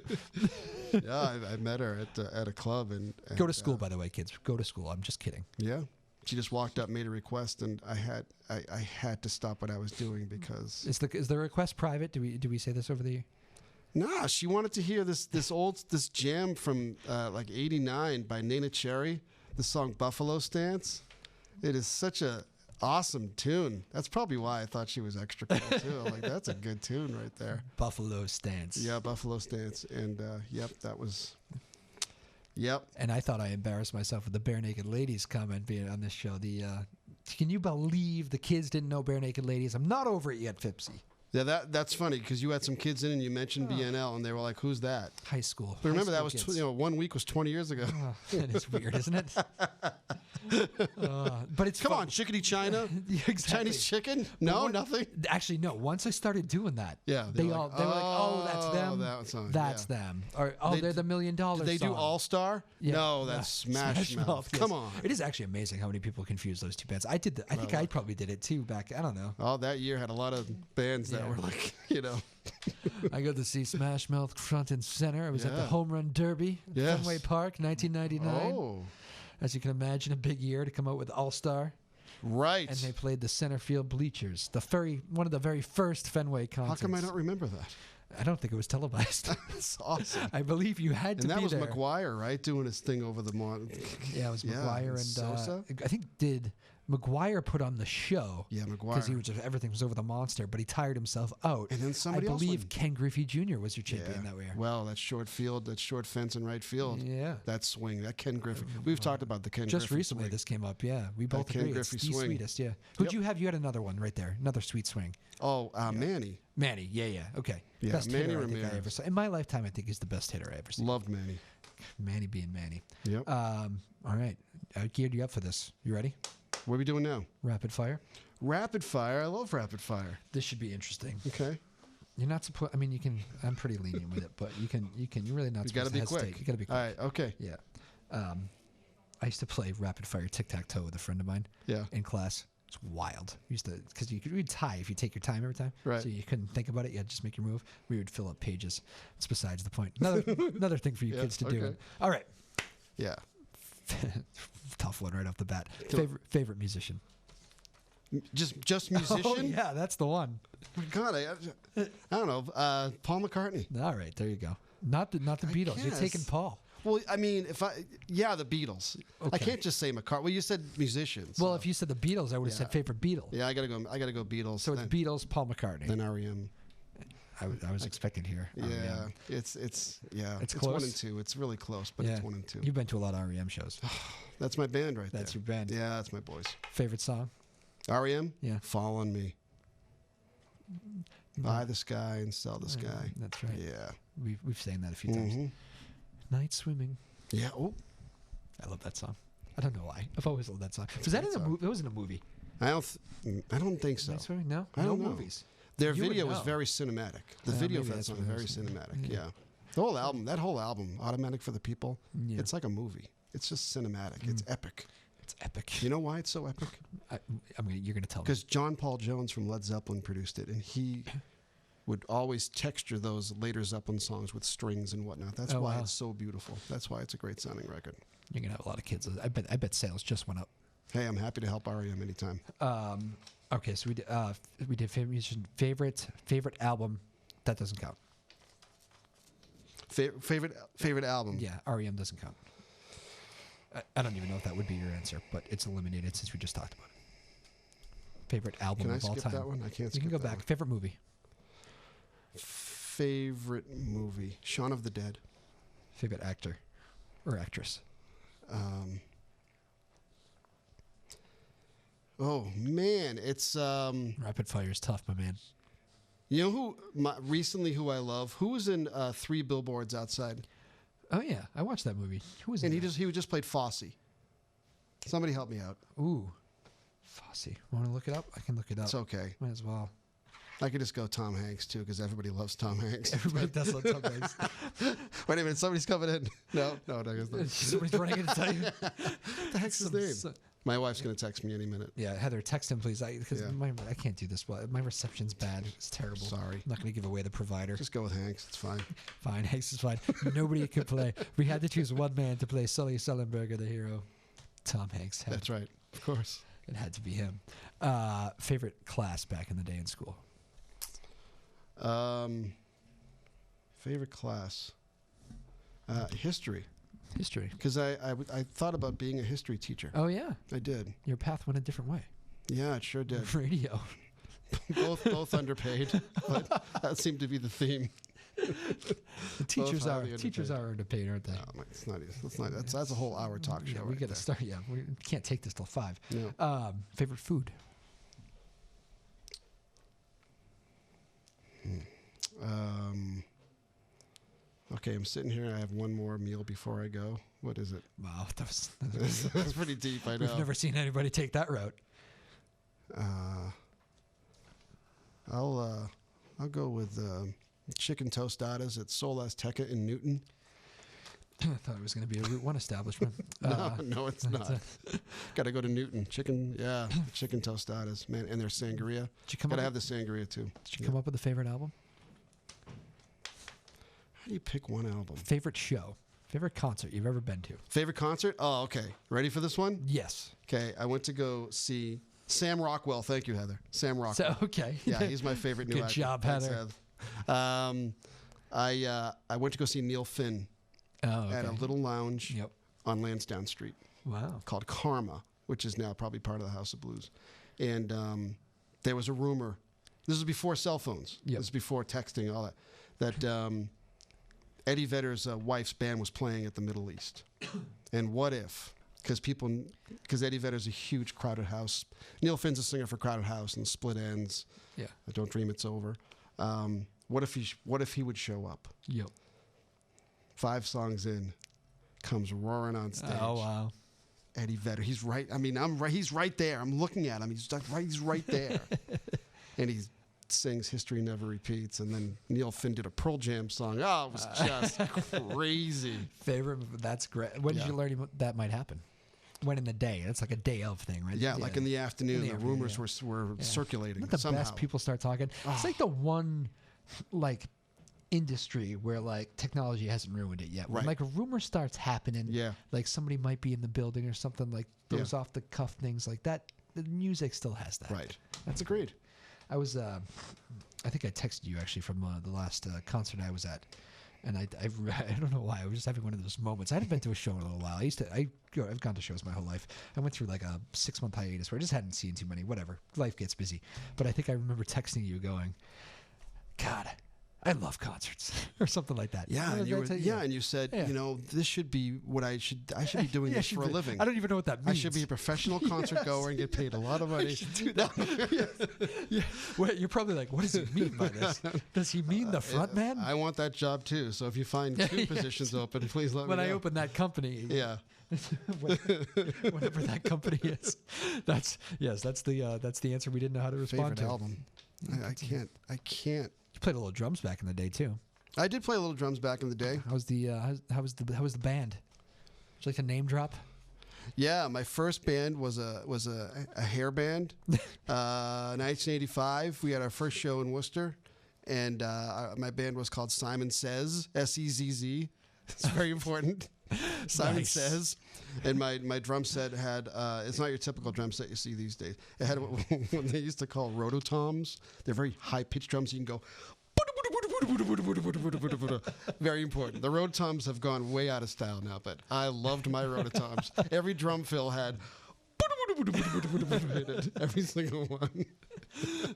Yeah, I met her at a club and Go to school, by the way, kids. Go to school. I'm just kidding. Yeah, she just walked up, made a request, and I had to stop what I was doing because Is the request private? Do we say this over the? nah, she wanted to hear this jam from like '89 by Nana Cherry, the song Buffalo Stance. It is such a awesome tune. That's probably why I thought she was extra cool too. Like, that's a good tune right there. Buffalo Stance. Yeah, Buffalo Stance, and yep, that was. Yep. And I thought I embarrassed myself with the Bare Naked Ladies comment being on this show. Can you believe the kids didn't know Bare Naked Ladies? I'm not over it yet, Phipsy. Yeah, that's funny because you had some kids in and you mentioned BNL and they were like, "Who's that?" High school. But remember, High that school was kids. 1 week was 20 years ago. That is weird, isn't it? But it's Come fun. on, chickadee China, Yeah, exactly. Chinese chicken? No, What- nothing. Actually, no. Once I started doing that, Yeah, they were were like, "Oh, that's them. That song, That's yeah. them." Or, "Oh, They- they're the $1 Million Did they do song." All Star? Yeah. No, that's Smash Mouth. yes. Come on. It is actually amazing how many people confuse those two bands. I did. I think I probably did it too back. I don't know. Oh, that year had a lot of bands that Yeah. were like, you know. I got to see Smash Mouth front and center. I was at the Yeah. Home Run Derby, at Yes. Fenway Park, 1999. Oh, As you can imagine, a big year to come out with All Star. right. And they played the center field bleachers. One of the very first Fenway How concerts. come I don't remember that? I don't think it was televised. That's awesome. I believe you had to And that be was there. McGuire, right? Doing his thing over the Yeah, it was Yeah, McGuire and and Sosa? I think did McGuire put on the show. Yeah, Because he McGuire. was everything was over the monster, but he tired himself out. And then somebody I else believe went. Ken Griffey Jr. was your champion that year. Well, that short field, that short fence in right field. Yeah. That swing, that Ken Griffey. We've talked about the Ken Just Griffey recently swing. this came up. Yeah, we both Ken agree. It's Griffey the swing. sweetest. Yeah. Who'd Yep. you have? You had another one right there. Another sweet swing. Oh, Manny. Manny. Yeah. Okay. Yeah, Best Manny hitter I think I Ramirez. ever saw. In my lifetime, I think he's the best hitter I ever seen. Loved Manny. Manny being Manny. Yep. All right. I geared you up for this. You ready? What are we doing now? Rapid fire. Rapid fire. I love rapid fire. This should be interesting. Okay. You're not supposed. I mean, you can. I'm pretty lenient with it, but you can. You're really not You supposed got to to be hesitate. quick. You got to be quick. All right. Okay. Yeah. I used to play rapid fire tic tac toe with a friend of mine Yeah. in class. It's wild. We used to because you could tie if you take your time every time. Right. So you couldn't think about it. You had to just make your move. We would fill up pages. It's besides the point. Another thing for you Yeah, kids to do. okay. All right. Yeah. Tough one right off the bat. Go. Favorite musician. Just musician. Oh yeah, that's the one. My God, I don't know. Paul McCartney. All right, there you go. Not the Beatles. You're guess. taking Paul. Well, I mean, the Beatles. I Okay. can't just say McCartney. Well, you said musicians. Well, so- if you said the Beatles, I would have said favorite Beatle. yeah, I gotta go Beatles. So it's then, Beatles, Paul McCartney. then REM. I was expecting here. Yeah, REM. it's It's one close? and two. It's really close, but Yeah. it's 1 and 2. You've been to a lot of REM shows. That's my band right That's there. your band. Yeah, that's my boys. Favorite song? REM. Yeah. Fall on Me. Buy the sky and sell the sky. That's right. Yeah. We've sang that a few times. Mhm. Night Swimming. Yeah. Oh, I love that song. I don't know why. I've always loved that song. Was that great in a song. movie? It was in a movie. I don't think so. Night Swimming? No. I don't no know. movies. Their You would video was know. very cinematic. The Yeah, video maybe for that that's song what was it very was. cinematic. Yeah. Yeah. That whole album, Automatic for the People, Yeah. it's like a movie. It's just cinematic. It's epic. It's epic. You know why it's so epic? You're gonna tell me. Because John Paul Jones from Led Zeppelin produced it, and he would always texture those later Zeppelin songs with strings and whatnot. That's Oh, why wow. it's so beautiful. That's why it's a great sounding record. You're gonna have a lot of kids. I bet sales just went up. Hey, I'm happy to help REM anytime. Okay, so we did favorite musician, favorite album. That doesn't count. Favorite album? Yeah, REM doesn't count. I don't even know if that would be your answer, but it's eliminated since we just talked about it. Favorite album Can I of all skip time? that one? I can't You skip can go that back. one. Favorite movie? Favorite movie? Shaun of the Dead. Favorite actor or actress? Oh man, it's Rapid fire is tough, my man. you know recently who I love? Who was in 3 Billboards Outside? Oh yeah, I watched that movie. Who was And in he just played Fosse. Somebody help me out. Ooh, Fosse. Want to look it up? I can look it up. It's okay. Might as well. I could just go Tom Hanks too because everybody loves Tom Hanks. Everybody does love Tom Hanks. Wait a minute, somebody's coming in. No, I guess not. Somebody's running in to tell you. What the heck's his name? My wife's gonna text me any minute. Yeah, Heather, text him please. Because I can't do this. My reception's bad. It's terrible. Sorry. I'm not going to give away the provider. Just go with Hanks. It's fine. Fine, Hanks is fine. Nobody could play. We had to choose one man to play Sully Sullenberger, the hero. Tom Hanks. That's right. Of course. It had to be him. Favorite class back in the day in school? Favorite class? History. History. Because I thought about being a history teacher. Oh, yeah. I did. Your path went a different way. Yeah, it sure did. Radio. both underpaid, but that seemed to be the theme. The teachers are underpaid, aren't they? No, it's not. That's a whole hour talk show. Yeah, we got to start. Yeah, we can't take this till 5. No. Favorite food? Okay, I'm sitting here. I have one more meal before I go. What is it? Wow, That's pretty deep. I know. We've never seen anybody take that route. I'll go with chicken tostadas at Sol Azteca in Newton. I thought it was going to be a Route 1 establishment. No, it's not. Got to go to Newton. Chicken tostadas, man, and their sangria. Got to have the sangria too. Did you come up with a favorite album? How do you pick one album? Favorite show? Favorite concert you've ever been to? Favorite concert? Oh, okay. Ready for this one? Yes. Okay, I went to go see Sam Rockwell. Thank you, Heather. Sam Rockwell. So, okay. Yeah, he's my favorite new Good actor. job, Thanks, Heather. I went to go see Neil Finn at a little lounge on Lansdowne Street. Wow. Called Karma, which is now probably part of the House of Blues. And there was a rumor. This was before cell phones. Yep. This was before texting, all that. That Eddie Vedder's wife's band was playing at the Middle East. And what if? Because Eddie Vedder's a huge Crowded House. Neil Finn's a singer for Crowded House and Split Ends. Yeah. Don't Dream It's Over. What if he would show up? Yep. 5 songs in, comes roaring on stage. Oh wow. Eddie Vedder. He's right. I mean, he's right there. I'm looking at him. He's right there. And he sings "History Never Repeats," and then Neil Finn did a Pearl Jam song. Oh, it was just crazy. Favorite? That's great. When did you learn that might happen? When in the day? It's like a day of thing, right? Yeah, like in the afternoon. The rumors were circulating. Not the somehow. best people start talking. It's like the one, like, industry where like technology hasn't ruined it yet. When Right. like a rumor starts happening, like somebody might be in the building or something, like those off the cuff things like that. The music still has that. Right. That's agreed. I was, I think I texted you actually from the last concert I was at, and I don't know why I was just having one of those moments. I hadn't been to a show in a little while. I've gone to shows my whole life. I went through like a 6-month hiatus where I just hadn't seen too many. Whatever, life gets busy. But I think I remember texting you going, "God, I love concerts," or something like that. Yeah, and you said, this should be what I should be doing this for a living. I don't even know what that means. I should be a professional concert goer and get paid a lot of money. Do that. Wait, you're probably like, what does he mean by this? Does he mean the front man? I want that job too. So if you find 2 positions open, please let me know. When I open that company. Yeah. Whatever that company is. That's the answer we didn't know how to respond Favorite to. album. I can't. You played a little drums back in the day too. I did play a little drums back in the day. How was the band? Would you like to name drop? Yeah, my first band was a hair band. 1985, we had our first show in Worcester, and my band was called Simon Says, SEZZ. It's very important. Simon Says. And my drum set had, it's not your typical drum set you see these days. It had what they used to call rototoms. They're very high-pitched drums. You can go... Very important. The rototoms have gone way out of style now, but I loved my rototoms. Every drum fill had... hit it, every single one.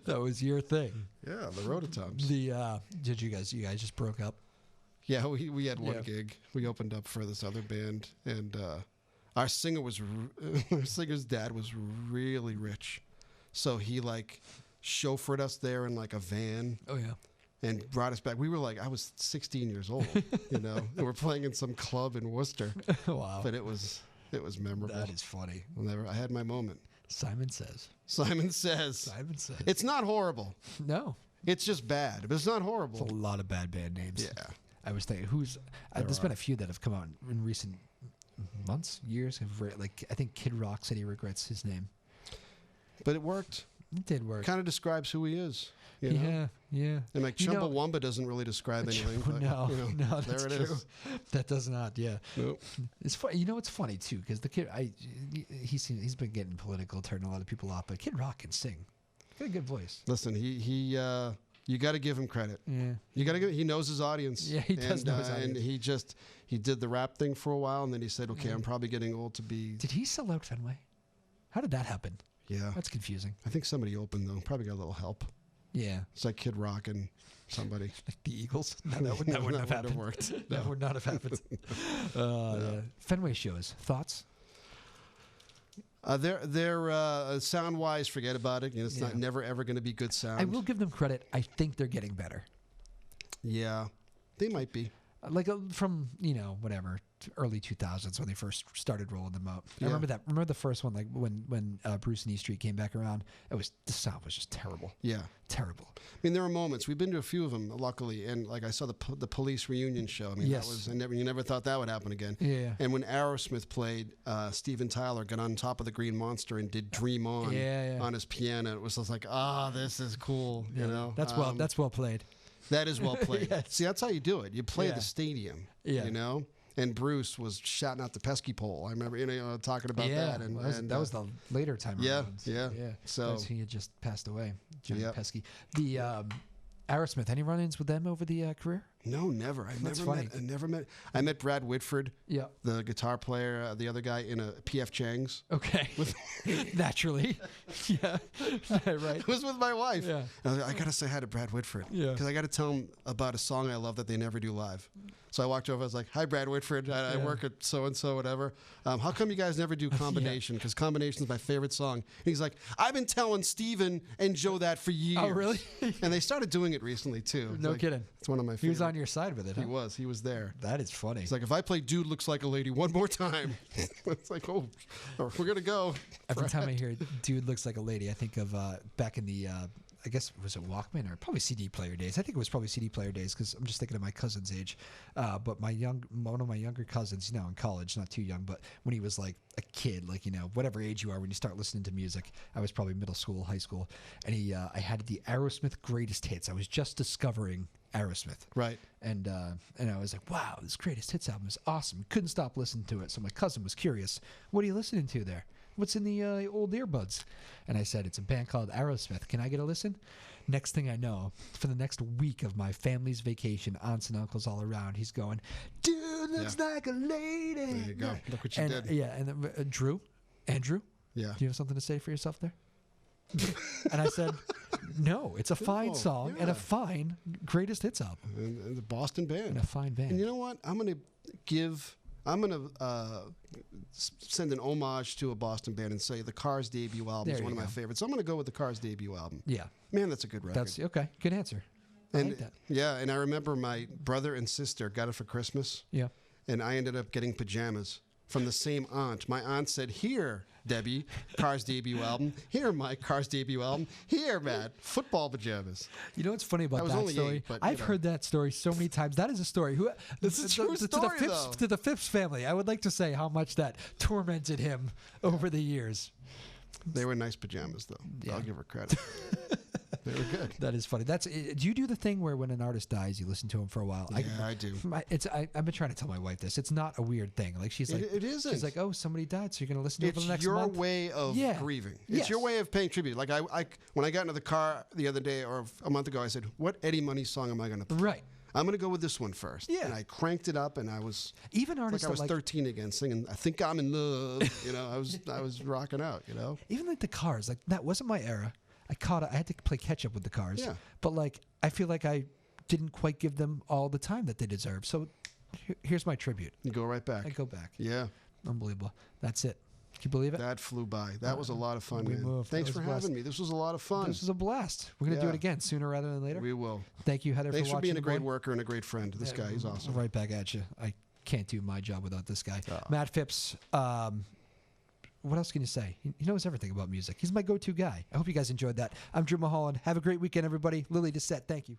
That was your thing. Yeah, the Rototoms. Did you guys just broke up? Yeah, we had one gig. We opened up for this other band, and our singer's dad was really rich, so he like chauffeured us there in like a van. Oh yeah. And brought us back. We were like, I was 16 years old, you know, and we're playing in some club in Worcester. Wow. But it was memorable. That is funny. I had my moment. Simon says. Simon says. It's not horrible. No. It's just bad, but it's not horrible. It's a lot of bad band names. Yeah. I was thinking, there's been a few that have come out in recent months, years. Like, I think Kid Rock said he regrets his name. But it worked. It did work. Kind of describes who he is. You know? Yeah. And like Chumbawamba doesn't really describe anything. But, no, there that's it true. is. That does not. Yeah. Nope. It's funny. You know, it's funny too because the kid, he's been getting political, turning a lot of people off. But Kid Rock can sing. He's got a good voice. Listen, you got to give him credit. Yeah. He knows his audience. Yeah, he does know his audience. And he did the rap thing for a while, and then he said, "Okay, I'm probably getting old to be." Did he sell out Fenway? How did that happen? Yeah, that's confusing. I think somebody opened though. Probably got a little help. Yeah, it's like Kid Rock and somebody. Like the Eagles. No, that wouldn't have happened. Worked. That would not have happened. Yeah. Fenway shows. Thoughts? They're sound wise. Forget about it. You know, it's not never ever going to be good sound. I will give them credit. I think they're getting better. Yeah, they might be. Like from whatever early 2000s when they first started rolling them out. I remember that. Remember the first one, like when Bruce and E Street came back around. The sound was just terrible. Yeah, terrible. I mean, there are moments. We've been to a few of them, luckily, and like I saw the Police reunion show. I mean, that was you never thought that would happen again. Yeah. And when Aerosmith played, Steven Tyler got on top of the Green Monster and did "Dream On" on his piano. It was just like, this is cool. You know, that's well played. That is well played. See, that's how you do it. You play the stadium. Yeah. You know. And Bruce was shouting out the pesky pole. I remember, talking about that. And, that was the later time. Yeah. So he had just passed away, Johnny Pesky. The Aerosmith. Any run-ins with them over the career? No, never. I met Brad Whitford, the guitar player, the other guy in a P.F. Chang's. Okay. Naturally. Yeah. Right. It was with my wife. Yeah. And I got to say hi to Brad Whitford. Yeah. Because I got to tell him about a song I love that they never do live. So I walked over. I was like, "Hi, Brad Whitford. I work at so and so, whatever. How come you guys never do Combination? Because Combination is my favorite song." And he's like, "I've been telling Steven and Joe that for years." Oh, really? And they started doing it recently too. No kidding. It's one of my favorites. He was on your side with it. Huh? He was there. That is funny. He's like, "If I play Dude Looks Like a Lady one more time," it's like, "Oh, we're gonna go." Every time I hear "Dude Looks Like a Lady," I think of back in the. I guess was it Walkman or probably CD player days. I think it was probably CD player days because I'm just thinking of my cousin's age. But one of my younger cousins, in college, not too young, but when he was like a kid, like whatever age you are when you start listening to music, I was probably middle school, high school, and I had the Aerosmith greatest hits. I was just discovering Aerosmith, right? And I was like, wow, this greatest hits album is awesome. Couldn't stop listening to it. So my cousin was curious, what are you listening to there? What's in the old earbuds? And I said, it's a band called Aerosmith. Can I get a listen? Next thing I know, for the next week of my family's vacation, aunts and uncles all around, he's going, "Dude looks like a lady." There you go. Look what you did. Yeah, and then, Andrew, yeah. Do you have something to say for yourself there? And I said, no, it's a fine song and a fine greatest hits album. And the Boston band. And a fine band. And you know what? I'm going to send an homage to a Boston band and say the Cars debut album is one of my favorites. So I'm going to go with the Cars debut album. Yeah. Man, that's a good record. That's okay. Good answer. I like that. Yeah, and I remember my brother and sister got it for Christmas. Yeah. And I ended up getting pajamas from the same aunt. My aunt said, "Here, Debbie, Cars debut album. Here, Mike, Cars debut album. Here, Matt, football pajamas." You know what's funny about that story? 8, I've heard that story so many times. That is a story. It's a true story, though. To the Phipps family, I would like to say how much that tormented him over the years. They were nice pajamas, though. Yeah. I'll give her credit. They were good. That is funny. Do you do the thing where when an artist dies, you listen to him for a while? Yeah, I do. I've been trying to tell my wife this. It's not a weird thing. Like she's like, it isn't. She's like, oh, somebody died, so you're going to listen to it for the next month. It's your way of grieving. It's your way of paying tribute. Like when I got into the car the other day or a month ago, I said, "What Eddie Money song am I going to play?" Right. I'm going to go with this one first. Yeah. And I cranked it up, and I was Even like artists I was that 13 again, singing "I Think I'm in Love." You know, I was rocking out. You know, even like the Cars, like that wasn't my era. I had to play catch up with the Cars. Yeah. But like I feel like I didn't quite give them all the time that they deserve. So here's my tribute. you go right back. I go back. Yeah, Unbelievable. That's it. Can you believe it? that flew by. That was a lot of fun, we man. moved. Thanks That for was blessed. having me. This was a lot of fun. This was a blast. We're gonna do Yeah. it again sooner rather than later. We will. Thank you, Heather, Thanks for for watching. being a the great board. worker and a great friend. This guy, he's awesome. Right back at you. I can't do my job without this guy. Oh. Matt Phipps. What else can you say? He knows everything about music. He's my go-to guy. I hope you guys enjoyed that. I'm Drew Moholland. Have a great weekend, everybody. Lily Doucette, thank you.